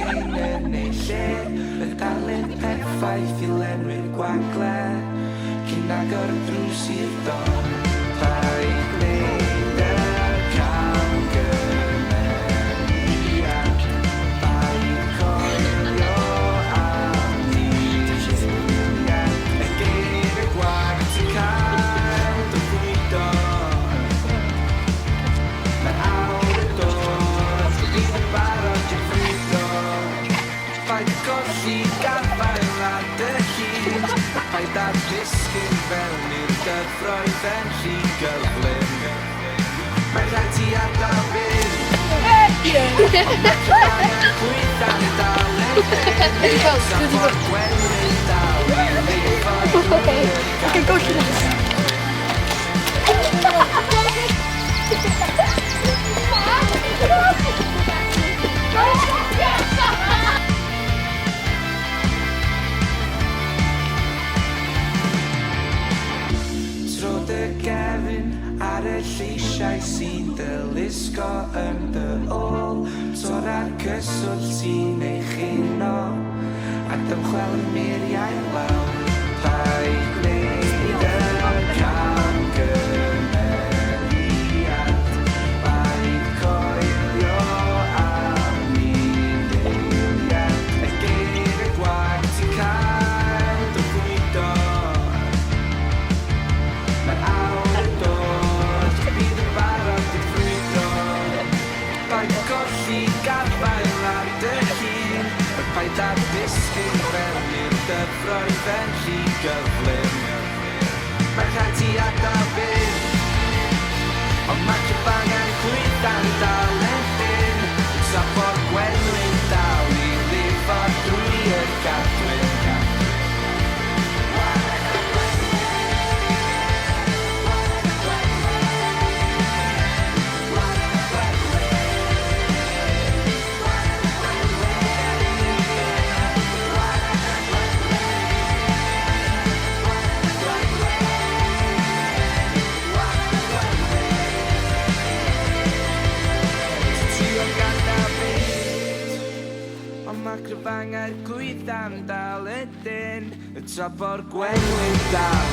disgyn yn ei lle, y dalen perffaith I lenwi'r gwagle, cyn agor drws i'r don. Paid gwneud y camgymeriad, paid coelio am ddiwylliant, y geir y gwag ti'n cael dy fwydo. Mae awr y dod, bydd yn barod i'r ffrido. Paid golli gafael ar dy hun, paid ar ddisgyn fewn i'r gyffroedd yn rhy gyflym. Mae rhaid ti adael fynd, ond mae angen pwyth am dal yn hyn, sa ffordd gwenwyn dal I ddifod drwy'r gadwyn. Tro dy gefn ar y lleisiau sy'n dylusgo yn dy ôl, tora'r cyswllt sy'n ei chino, a dymchwel muriau lawr. Paid gwneud y camgymeriad, paid coelio am ddiwylliant, y geir y gwag ti'n cael dy fwydo. Mae awr y dod, bydd yn barod i'r ffrwydo. Paid golli gafael ar dy hun, paid ar ddisgyn fewn i'r dyfroedd yn rhy gyflym. Mae rhaid ti adael fynd, ond mae cyfangen chwyth am dal yn hyn, sa ffordd gwenwyn dal I ddifod drwy'r gadwyn. Mae cryfangau'r gwydd am dal ydyn, y top o'r gwenwyn dal